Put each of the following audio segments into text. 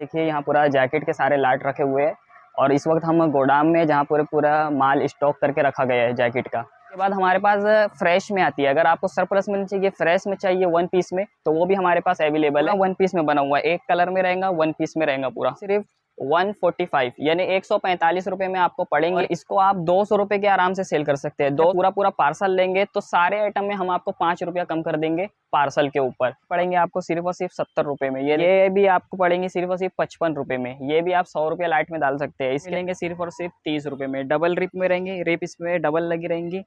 देखिए यहाँ पूरा जैकेट के सारे लाट रखे हुए हैं और इस वक्त हम गोदाम में जहाँ पूरा माल स्टॉक करके रखा गया है जैकेट का। उसके बाद हमारे पास फ्रेश में आती है। अगर आपको सरप्लस में चाहिए, फ्रेश में चाहिए वन पीस में, तो वो भी हमारे पास अवेलेबल है। वन पीस में बना हुआ है, एक कलर में रहेगा, वन पीस में रहेगा पूरा। सिर्फ 145 यानी 145 रुपए में आपको पड़ेंगे और इसको आप 200 रुपए के आराम से सेल कर सकते हैं। दो पूरा पार्सल लेंगे तो सारे आइटम में हम आपको 5 रुपया कम कर देंगे। पार्सल के ऊपर पड़ेंगे आपको सिर्फ और सिर्फ 70 रुपए में। ये भी आपको पड़ेंगे सिर्फ और सिर्फ 55 रुपए में। ये भी आप 100 रुपया लाइट में डाल सकते हैं। इसके लेंगे सिर्फ और सिर्फ 30 रुपए में। डबल रिप में रहेंगी, रिप इसमें डबल लगी रहेंगी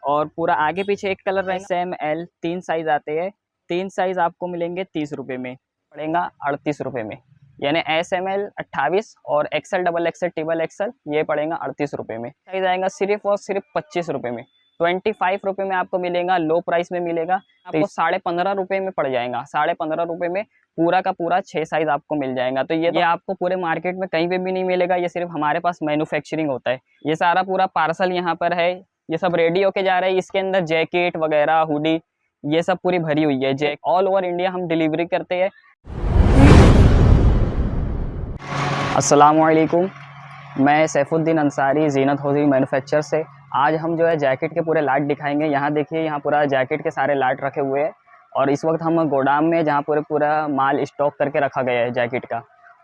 और पूरा आगे पीछे एक कलर रहेगा। सेम एल 3 साइज आते हैं, 3 साइज आपको मिलेंगे 30 रुपए में। पड़ेगा 38 रुपए में। यानी SML 28 और XL double XL triple XL ये पड़ेगा 38 रुपए में। साइज आएगा सिर्फ और सिर्फ 25 रुपए में। 25 रुपए में आपको मिलेगा, लो प्राइस में मिलेगा। आपको 15.5 रुपए में पड़ जाएगा। 15.5 रुपए में पूरा का पूरा 6 साइज आपको मिल जाएगा। तो ये आपको पूरे मार्केट में कहीं पे भी नहीं मिलेगा। ये सिर्फ हमारे पास मैन्युफैक्चरिंग होता है। ये सारा पूरा पार्सल यहाँ पर है, ये सब रेडी होके जा रहा है। इसके अंदर जैकेट वगैरह, हुडी, ये सब पूरी भरी हुई है। ऑल ओवर इंडिया हम डिलीवरी करते हैं। अस्सलामुअलैकुम, मैं सैफुद्दीन अंसारी ज़ीनत हौज़री मैन्युफैक्चर से। आज हम जो है जैकेट के पूरे लाट दिखाएंगे। यहाँ देखिए, यहाँ पूरा जैकेट के सारे लाट रखे हुए हैं और इस वक्त हम गोदाम में जहाँ पूरा माल स्टॉक करके रखा गया है जैकेट का।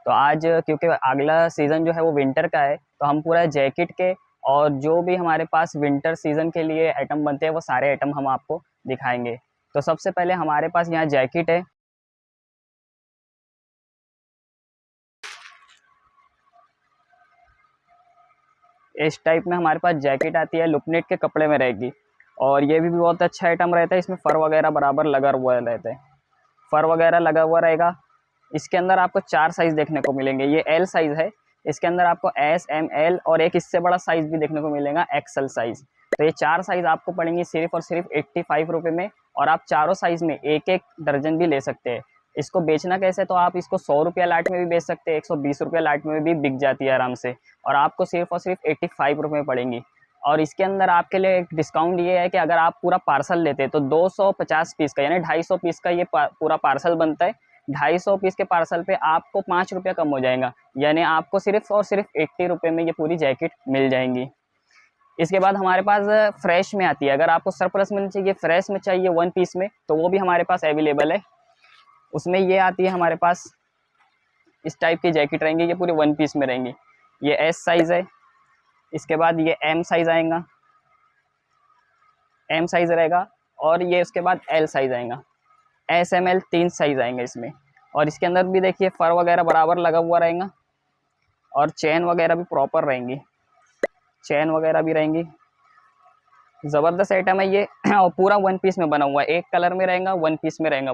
तो आज क्योंकि अगला सीज़न जो है वो विंटर का है, तो हम पूरा जैकेट के और जो भी हमारे पास विंटर सीज़न के लिए आइटम बनते हैं वो सारे आइटम हम आपको दिखाएंगे। तो सबसे पहले हमारे पास यहाँ जैकेट है। इस टाइप में हमारे पास जैकेट आती है, लुपनेट के कपड़े में रहेगी और ये भी बहुत अच्छा आइटम रहता है। इसमें फ़र वगैरह बराबर लगा हुआ रहता है, फ़र वगैरह लगा हुआ रहेगा। इसके अंदर आपको 4 साइज़ देखने को मिलेंगे। ये L साइज़ है, इसके अंदर आपको S, M, L और एक इससे बड़ा साइज़ भी देखने को मिलेगा, XL साइज़। तो ये 4 साइज़ आपको पड़ेंगी सिर्फ और सिर्फ 85 रुपये में और आप चारों साइज़ में एक एक दर्जन भी ले सकते हैं। इसको बेचना कैसे, तो आप इसको 100 रुपया लाट में भी बेच सकते हैं, 120 रुपया लाट में भी बिक जाती है आराम से और आपको सिर्फ और सिर्फ 85 रुपये पड़ेंगी। और इसके अंदर आपके लिए एक डिस्काउंट ये है कि अगर आप पूरा पार्सल लेते हैं तो 250 पीस का यानी 250 पीस का ये पूरा पार्सल बनता है। 250 पीस के पार्सल पे आपको 5 रुपया कम हो जाएगा, यानी आपको सिर्फ और सिर्फ 80 रुपये में ये पूरी जैकेट मिल जाएंगी। इसके बाद हमारे पास फ्रेश में आती है। अगर आपको सरप्लस में चाहिए, फ्रेश में चाहिए वन पीस में, तो वो भी हमारे पास अवेलेबल है। उसमें ये आती है हमारे पास, इस टाइप की जैकेट रहेंगी, ये पूरी वन पीस में रहेंगी। ये S साइज़ है, इसके बाद ये M साइज़ आएगा, M साइज़ रहेगा और ये उसके बाद L साइज़ आएगा। SML 3 साइज़ आएंगे इसमें और इसके अंदर भी देखिए फ़र वगैरह बराबर लगा हुआ रहेगा और चेन वगैरह भी प्रॉपर रहेंगी, चेन वगैरह भी रहेंगी। ज़बरदस्त आइटम है ये और पूरा वन पीस में बना हुआ है। एक कलर में रहेगा, वन पीस में रहेगा,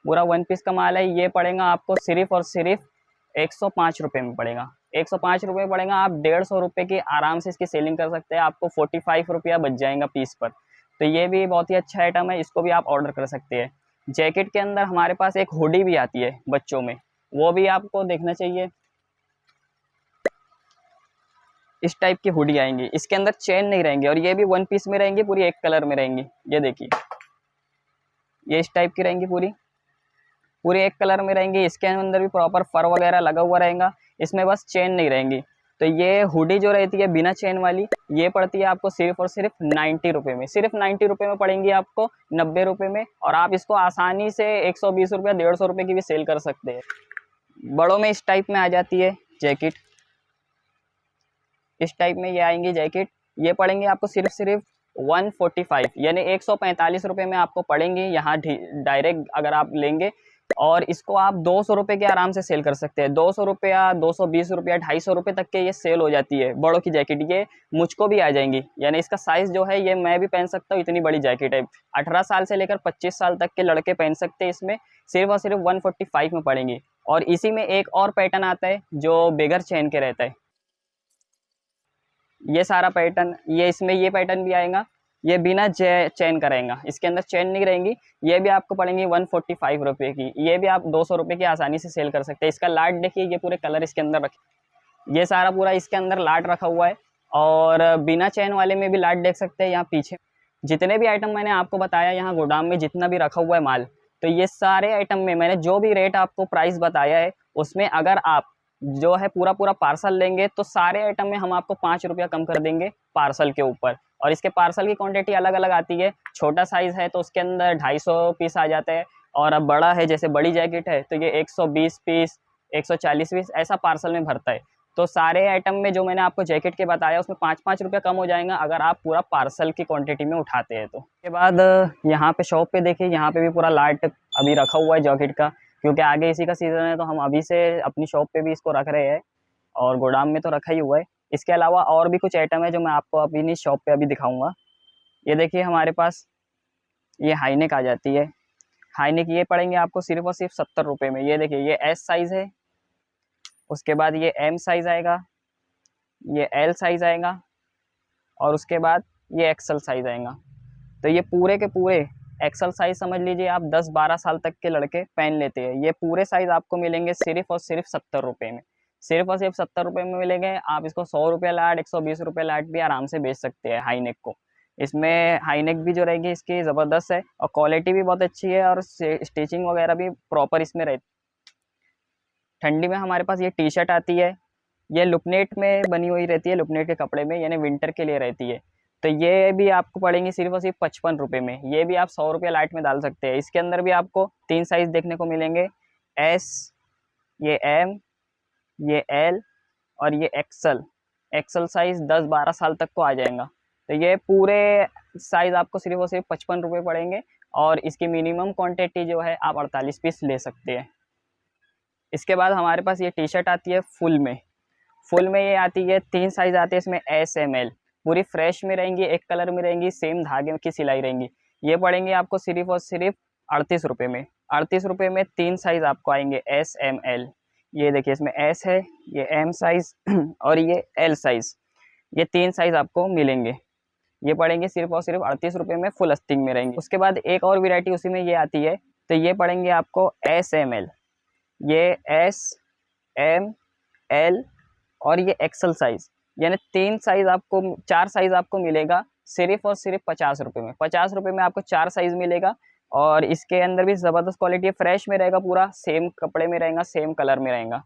पूरा वन पीस का माल है। ये पड़ेगा आपको सिर्फ और सिर्फ 105 रुपये में पड़ेगा। 105 रुपये पड़ेगा। आप 150 रुपये की आराम से इसकी सेलिंग कर सकते हैं। आपको 45 रुपया बच जाएगा पीस पर। तो ये भी बहुत ही अच्छा आइटम है, इसको भी आप ऑर्डर कर सकते हैं। जैकेट के अंदर हमारे पास एक हुडी भी आती है बच्चों में, वो भी आपको देखना चाहिए। इस टाइप की हुडी आएंगी, इसके अंदर चेन नहीं रहेंगी और ये भी वन पीस में रहेंगी, पूरी एक कलर में रहेंगी। ये देखिए, ये इस टाइप की रहेंगी, पूरी एक कलर में रहेंगी। इसके अंदर भी प्रॉपर फ़र वगैरह लगा हुआ रहेगा, इसमें बस चेन नहीं रहेंगी। तो ये हुडी जो रहती है बिना चेन वाली, ये पड़ती है आपको सिर्फ और सिर्फ 90 रुपये में। सिर्फ 90 रुपये में पड़ेंगी आपको, 90 रुपये में। और आप इसको आसानी से 120 रुपये, 150 रुपये की भी सेल कर सकते हैं। बड़ों में इस टाइप में आ जाती है जैकेट, इस टाइप में ये आएंगी जैकेट। ये पड़ेंगे आपको सिर्फ 145 यानी 145 रुपये में आपको पड़ेंगी यहाँ डायरेक्ट अगर आप लेंगे। और इसको आप 200 रुपये के आराम से सेल कर सकते हैं। 200 रुपया, 220 रुपया, 250 रुपये तक के ये सेल हो जाती है बड़ों की जैकेट। ये मुझको भी आ जाएंगी, यानी इसका साइज़ जो है ये मैं भी पहन सकता हूँ, इतनी बड़ी जैकेट है। 18 साल से लेकर 25 साल तक के लड़के पहन सकते हैं। इसमें सिर्फ और सिर्फ 145 में पड़ेंगी। और इसी में एक और पैटर्न आता है जो बगैर चेन के रहता है। ये सारा पैटर्न, ये इसमें ये पैटर्न भी आएगा, ये बिना चेन का रहेगा, इसके अंदर चेन नहीं रहेंगी। ये भी आपको पड़ेंगी 145 रुपये की। ये भी आप 200 रुपये की आसानी से सेल कर सकते हैं। इसका लाट देखिए, ये पूरे कलर इसके अंदर रखे, ये सारा पूरा इसके अंदर लाट रखा हुआ है। और बिना चेन वाले में भी लाट देख सकते हैं। यहाँ पीछे जितने भी आइटम मैंने आपको बताया, यहाँ गोदाम में जितना भी रखा हुआ है माल, तो ये सारे आइटम में मैंने जो भी रेट आपको प्राइस बताया है, उसमें अगर आप जो है पूरा पूरा पार्सल लेंगे तो सारे आइटम में हम आपको 5 रुपया कम कर देंगे पार्सल के ऊपर। और इसके पार्सल की क्वांटिटी अलग अलग आती है। छोटा साइज़ है तो उसके अंदर 250 पीस आ जाते हैं, और अब बड़ा है जैसे बड़ी जैकेट है तो ये 120 पीस 140 पीस ऐसा पार्सल में भरता है। तो सारे आइटम में जो मैंने आपको जैकेट के बताया उसमें 5-5 रुपया कम हो जाएगा अगर आप पूरा पार्सल की क्वांटिटी में उठाते हैं तो। उसके बाद यहाँ पे शॉप पे देखिए, यहाँ पे भी पूरा लाट अभी रखा हुआ है जैकेट का, क्योंकि आगे इसी का सीज़न है तो हम अभी से अपनी शॉप पे भी इसको रख रहे हैं, और गोदाम में तो रखा ही हुआ है। इसके अलावा और भी कुछ आइटम है जो मैं आपको अपनी शॉप पे अभी दिखाऊंगा। ये देखिए हमारे पास ये हाईनेक आ जाती है। हाईनेक ये पड़ेंगे आपको सिर्फ और सिर्फ 70 रुपये में। ये देखिए ये एस साइज़ है, उसके बाद ये एम साइज़ आएगा, ये एल साइज़ आएगा, और उसके बाद ये एक्सल साइज़ आएगा। तो ये पूरे के पूरे एक्सल साइज़ समझ लीजिए आप 10-12 साल तक के लड़के पहन लेते हैं। ये पूरे साइज़ आपको मिलेंगे सिर्फ और सिर्फ 70 रुपये में। सिर्फ और सिर्फ 70 रुपये में मिलेंगे। आप इसको 100 रुपये लाट 120 रुपये लाट भी आराम से बेच सकते हैं हाईनेक को। इसमें हाईनेक भी जो रहेगी इसकी ज़बरदस्त है, और क्वालिटी भी बहुत अच्छी है, और स्टिचिंग वगैरह भी प्रॉपर इसमें रहती। ठंडी में हमारे पास ये टी शर्ट आती है, ये लुपनेट में बनी हुई रहती है, लुपनेट के कपड़े में, यानी विंटर के लिए रहती है। तो ये भी आपको पड़ेंगी सिर्फ और सिर्फ 55 रुपये में। ये भी आप 100 रुपये लाइट में डाल सकते हैं। इसके अंदर भी आपको 3 साइज़ देखने को मिलेंगे, एस, ये एम, ये एल, और ये एक्सल। एक्सल साइज़ 10-12 साल तक को आ जाएगा। तो ये पूरे साइज़ आपको सिर्फ और सिर्फ 55 रुपये पड़ेंगे, और इसकी मिनिमम क्वांटिटी जो है आप 48 पीस ले सकते हैं। इसके बाद हमारे पास ये टी शर्ट आती है फुल में। फुल में ये आती है 3 साइज़ आते हैं इसमें, एस, एम, एल। पूरी फ्रेश में रहेंगी, एक कलर में रहेंगी, सेम धागे की सिलाई रहेंगी। ये पड़ेंगे आपको सिर्फ और सिर्फ 38 रुपये में। 38 रुपये में 3 साइज़ आपको आएंगे, एस, एम, एल। ये देखिए इसमें एस है, ये एम साइज़ और ये एल साइज़। ये 3 साइज़ आपको मिलेंगे। ये पड़ेंगे सिर्फ और सिर्फ 38 रुपये में, फुल आस्तीन में रहेंगे। उसके बाद एक और वैरायटी उसी में ये आती है, तो ये पड़ेंगे आपको एस, एम, एल। ये एस, एम, एल और ये एक्सल साइज़, यानी 3 साइज़ आपको, 4 साइज़ आपको मिलेगा सिर्फ और सिर्फ 50 रुपये में। 50 रुपये में आपको 4 साइज़ मिलेगा, और इसके अंदर भी ज़बरदस्त क्वालिटी है, फ्रेश में रहेगा, पूरा सेम कपड़े में रहेगा, सेम कलर में रहेगा।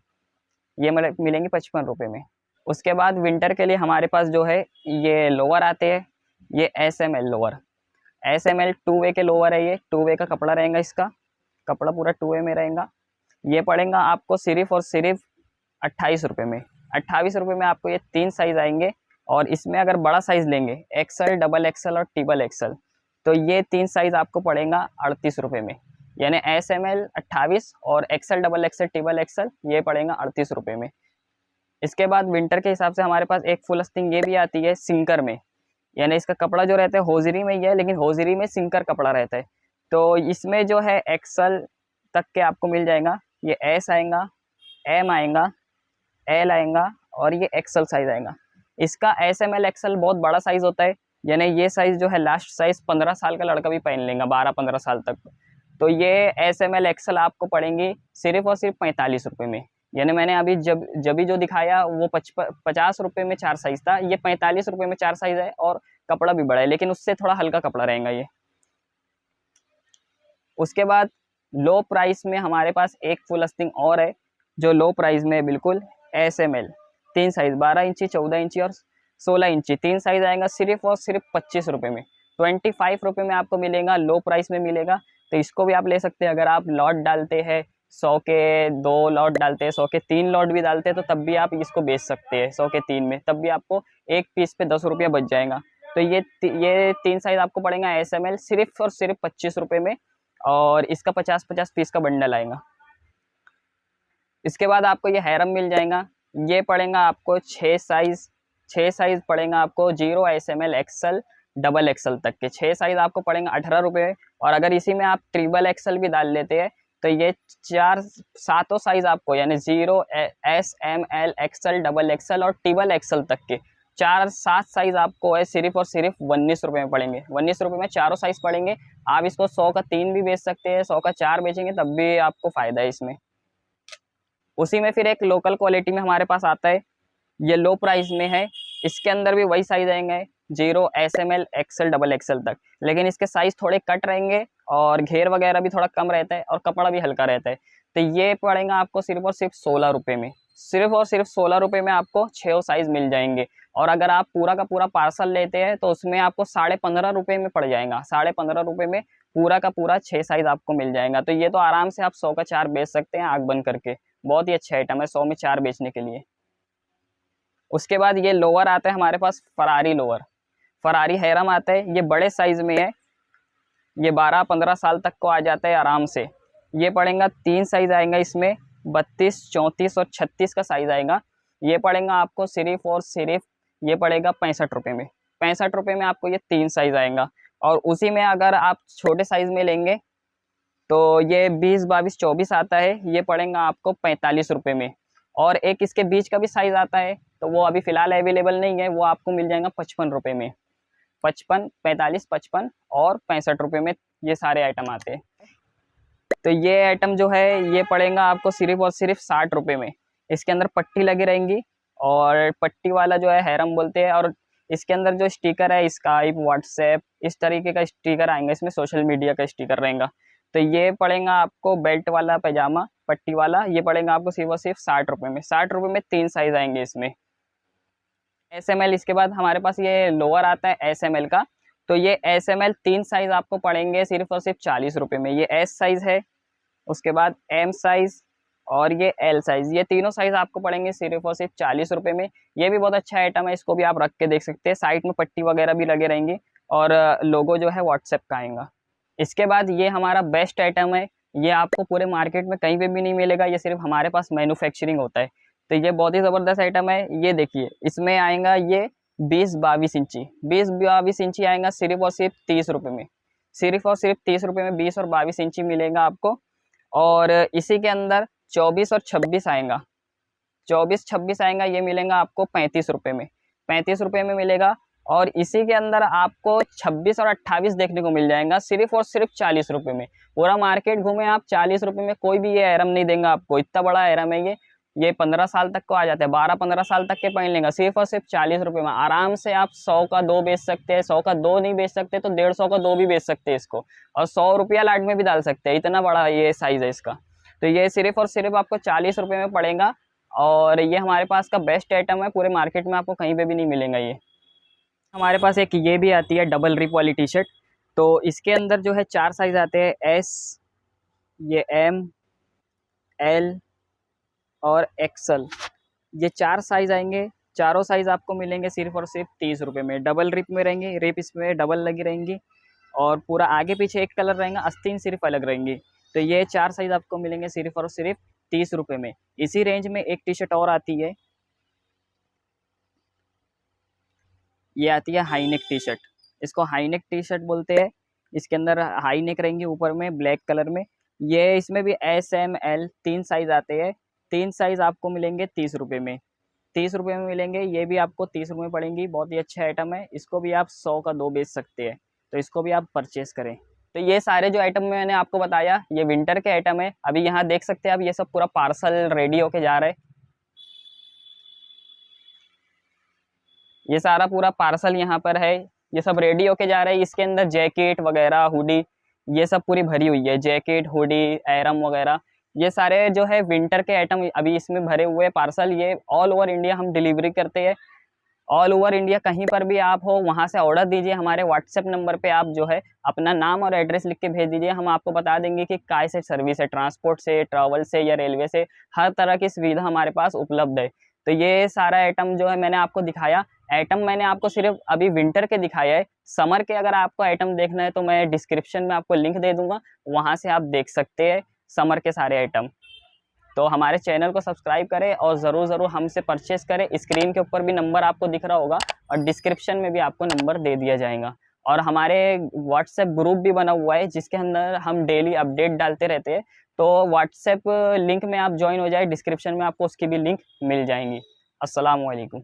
ये मिलेंगे 55 रुपये में। उसके बाद विंटर के लिए हमारे पास जो है ये लोअर आते हैं, ये S, M, L lower. S, M, L 2 वे के लोअर है, ये 2 वे का कपड़ा रहेगा, इसका कपड़ा पूरा 2 वे में रहेगा। ये पड़ेगा आपको सिर्फ और सिर्फ 28 रुपये में। 28 रुपये में आपको ये 3 साइज़ आएंगे, और इसमें अगर बड़ा साइज़ लेंगे, एक्सल, डबल एक्सल और ट्रिपल एक्सल, तो ये 3 साइज़ आपको पड़ेगा 38 रुपये में। यानी एस, एम, एल 28 और XL, double XL, triple XL ये पड़ेगा 38 रुपये में। इसके बाद विंटर के हिसाब से हमारे पास एक फुल आस्तीन ये भी आती है सिंकर में, यानी इसका कपड़ा जो रहता है होजरी में ही है, लेकिन होजरी में सिंकर कपड़ा रहता है। तो इसमें जो है एक्सल तक के आपको मिल जाएगा। ये एस आएगा, एम आएगा, एल आएगा, और ये एक्सल साइज़ आएगा। इसका एस, एम, एल, एक्सल बहुत बड़ा साइज़ होता है, यानी ये साइज़ जो है लास्ट साइज़ 15 साल का लड़का भी पहन लेगा, 12-15 साल तक। तो ये एस, एम, एल, एक्सल आपको पड़ेंगी सिर्फ और सिर्फ 45 रुपये में। यानी मैंने अभी जब भी जो दिखाया वो 50 रुपये में 4 साइज़ था, ये 45 रुपये में 4 साइज़ है, और कपड़ा भी बड़ा है, लेकिन उससे थोड़ा हल्का कपड़ा रहेगा ये। उसके बाद लो प्राइस में हमारे पास एक फुल आस्तीन और है, जो लो प्राइस में है बिल्कुल, एस, एम, एल 3 साइज़, 12 इंची, 14 इंची और 16 इंची 3 साइज़ आएगा सिर्फ और सिर्फ 25 रुपये में। 25 रुपये में आपको मिलेगा, लो प्राइस में मिलेगा। तो इसको भी आप ले सकते हैं। अगर आप लॉट डालते हैं, 100 के 2 लॉट डालते हैं, 100 के 3 लॉट भी डालते हैं, तो तब भी आप इसको बेच सकते हैं 100 के 3 में, तब भी आपको एक पीस पे 10 रुपया बच जाएगा। तो ये 3 साइज़ आपको पड़ेगा एस, एम, एल सिर्फ और सिर्फ 25 रुपये में, और इसका 50-50 पीस का बंडल आएगा। इसके बाद आपको ये हैरम मिल जाएगा, ये पड़ेगा आपको 6 साइज़ पड़ेगा आपको 0, S, M, L, XL, double XL तक के 6 साइज़ आपको पड़ेंगे 18 रुपये। और अगर इसी में आप ट्रिपल एक्सल भी डाल लेते हैं तो ये 7 साइज़ आपको, यानी 0, S, M, L, XL, double XL और ट्रिपल एक्सल तक के 7 साइज़ आपको है सिर्फ और सिर्फ 19 रुपये में पड़ेंगे। 19 रुपये में चारों साइज़ पड़ेंगे। आप इसको 100 का 3 भी बेच सकते हैं, 100 का 4 बेचेंगे तब भी आपको फ़ायदा है इसमें। उसी में फिर एक लोकल क्वालिटी में हमारे पास आता है, ये लो प्राइस में है, इसके अंदर भी वही साइज़ आएंगे 0, S, M, L, XL, double XL तक, लेकिन इसके साइज़ थोड़े कट रहेंगे और घेर वगैरह भी थोड़ा कम रहता है और कपड़ा भी हल्का रहता है। तो ये पड़ेगा आपको सिर्फ और सिर्फ 16 रुपये में। सिर्फ और सिर्फ 16 रुपये में आपको 6 साइज़ मिल जाएंगे। और अगर आप पूरा का पूरा पार्सल लेते हैं तो उसमें आपको 15.5 रुपये में पड़ जाएगा। 15.5 रुपये में पूरा का पूरा 6 साइज़ आपको मिल जाएगा। तो ये तो आराम से आप 100 का 4 बेच सकते हैं आँख बंद करके। बहुत ही अच्छा आइटम है 100 में 4 बेचने के लिए। उसके बाद ये लोअर आता है हमारे पास, फरारी लोअर, फरारी हैरम आता है। ये बड़े साइज़ में है, ये 12-15 साल तक को आ जाता है आराम से। ये पड़ेगा 3 साइज़ आएगा इसमें, 32, 34 और 36 का साइज़ आएगा। ये पड़ेगा आपको सिर्फ और सिर्फ ये पड़ेगा 65 रुपये में। 65 रुपये में आपको ये 3 साइज़ आएगा। और उसी में अगर आप छोटे साइज़ में लेंगे तो ये 20, 22, 24 आता है, ये पड़ेगा आपको 45 रुपये में। और एक इसके बीच का भी साइज़ आता है, तो वो अभी फ़िलहाल अवेलेबल नहीं है, वो आपको मिल जाएगा 55 रुपये में। 55, 45, 55 और 65 रुपये में ये सारे आइटम आते हैं। तो ये आइटम जो है ये पड़ेगा आपको सिर्फ और सिर्फ 60 रुपये में। इसके अंदर पट्टी लगी रहेंगी और पट्टी वाला जो है हैरम बोलते हैं। और इसके अंदर जो स्टिकर है स्काइप, व्हाट्सएप, इस तरीके का स्टिकर आएंगे, इसमें सोशल मीडिया का स्टिकर रहेगा। तो ये पड़ेगा आपको बेल्ट वाला पैजामा पट्टी वाला, ये पड़ेगा आपको सिर्फ और सिर्फ 60 रुपये में। 60 रुपये में 3 साइज़ आएंगे इसमें। SML, इसके बाद हमारे पास ये लोअर आता है SML का। तो ये SML 3 साइज़ आपको पड़ेंगे सिर्फ और सिर्फ 40 रुपये में। ये S साइज़ है, उसके बाद M साइज़ और ये L साइज़, ये तीनों साइज़ आपको पड़ेंगे सिर्फ और सिर्फ 40 रुपये में। ये भी बहुत अच्छा आइटम है, इसको भी आप रख के देख सकते हैं। साइड में पट्टी वगैरह भी लगे रहेंगे और लोगो जो है व्हाट्सएप का आएगा। इसके बाद ये हमारा बेस्ट आइटम है, ये आपको पूरे मार्केट में कहीं पे भी नहीं मिलेगा, ये सिर्फ हमारे पास मैन्युफैक्चरिंग होता है। तो ये बहुत ही ज़बरदस्त आइटम है। ये देखिए, इसमें आएगा ये 20-22 इंची, 20-22 इंची आएगा सिर्फ और सिर्फ 30 रुपये में। सिर्फ और सिर्फ 30 रुपये में 20 और 22 इंची मिलेगा आपको। और इसी के अंदर 24 और 26 आएगा, 24-26 आएगा, ये मिलेगा आपको 35 रुपये में। 35 रुपये में मिलेगा। और इसी के अंदर आपको 26 और 28 देखने को मिल जाएगा सिर्फ और सिर्फ 40 रुपये में। पूरा मार्केट घूमे आप, 40 रुपये में कोई भी ये हैरम नहीं देगा आपको। इतना बड़ा हैरम है ये 15 साल तक को आ जाता है, 12-15 साल तक के पहन लेगा सिर्फ और सिर्फ 40 रुपये में। आराम से आप 100 का 2 बेच सकते हैं, 100 का 2 नहीं बेच सकते तो 150 का 2 भी बेच सकते हैं इसको। और 100 रुपया लाट में भी डाल सकते हैं, इतना बड़ा ये साइज़ है इसका। तो ये सिर्फ और सिर्फ आपको 40 रुपये में पड़ेगा। और ये हमारे पास का बेस्ट आइटम है, पूरे मार्केट में आपको कहीं पे भी नहीं मिलेगा ये। हमारे पास एक ये भी आती है डबल रिप वाली टी शर्ट। तो इसके अंदर जो है 4 साइज़ आते हैं, S, ये M, L और XL, ये 4 साइज़ आएंगे। चारों साइज़ आपको मिलेंगे सिर्फ और सिर्फ 30 रुपये में। डबल रिप में रहेंगी, रिप इसमें डबल लगी रहेंगी और पूरा आगे पीछे एक कलर रहेगा, आस्तीन सिर्फ अलग रहेंगी। तो ये 4 साइज़ आपको मिलेंगे सिर्फ और सिर्फ 30 रुपये में। इसी रेंज में एक टी शर्ट और आती है, ये आती है हाई नेक टी शर्ट। इसको हाई नेक टी शर्ट बोलते हैं। इसके अंदर हाई नेक रहेंगी ऊपर में ब्लैक कलर में। ये इसमें भी S, M, L 3 साइज़ आते हैं। 3 साइज़ आपको मिलेंगे 30 रुपये में। 30 रुपये में मिलेंगे, ये भी आपको 30 रुपये में पड़ेंगी। बहुत ही अच्छा आइटम है, इसको भी आप 100 का 2 बेच सकते हैं, तो इसको भी आप परचेज़ करें। तो ये सारे जो आइटम मैंने आपको बताया ये विंटर के आइटम है। अभी यहाँ देख सकते हैं आप, ये सब पूरा पार्सल रेडी होके जा रहा है। ये सारा पूरा पार्सल यहाँ पर है, ये सब रेडी होके जा रहा है। इसके अंदर जैकेट वगैरह, हुडी, ये सब पूरी भरी हुई है। जैकेट, हुडी, एरम वगैरह, ये सारे जो है विंटर के आइटम अभी इसमें भरे हुए पार्सल। ये ऑल ओवर इंडिया हम डिलीवरी करते हैं। ऑल ओवर इंडिया कहीं पर भी आप हो वहाँ से ऑर्डर दीजिए, हमारे व्हाट्सएप नंबर पे आप जो है अपना नाम और एड्रेस लिख के भेज दीजिए। हम आपको बता देंगे कि काय से सर्विस है, ट्रांसपोर्ट से, ट्रैवल से या रेलवे से, हर तरह की सुविधा हमारे पास उपलब्ध है। तो ये सारा आइटम जो है मैंने आपको दिखाया। आइटम मैंने आपको सिर्फ अभी विंटर के दिखाया है। समर के अगर आपको आइटम देखना है तो मैं डिस्क्रिप्शन में आपको लिंक दे दूँगा, वहाँ से आप देख सकते हैं समर के सारे आइटम। तो हमारे चैनल को सब्सक्राइब करें और ज़रूर हमसे परचेस करें। स्क्रीन के ऊपर भी नंबर आपको दिख रहा होगा और डिस्क्रिप्शन में भी आपको नंबर दे दिया जाएगा। और हमारे व्हाट्सएप ग्रुप भी बना हुआ है जिसके अंदर हम डेली अपडेट डालते रहते हैं। तो व्हाट्सएप लिंक में आप ज्वाइन हो जाए, डिस्क्रिप्शन में आपको उसकी भी लिंक मिल जाएंगी। अस्सलाम वालेकुम।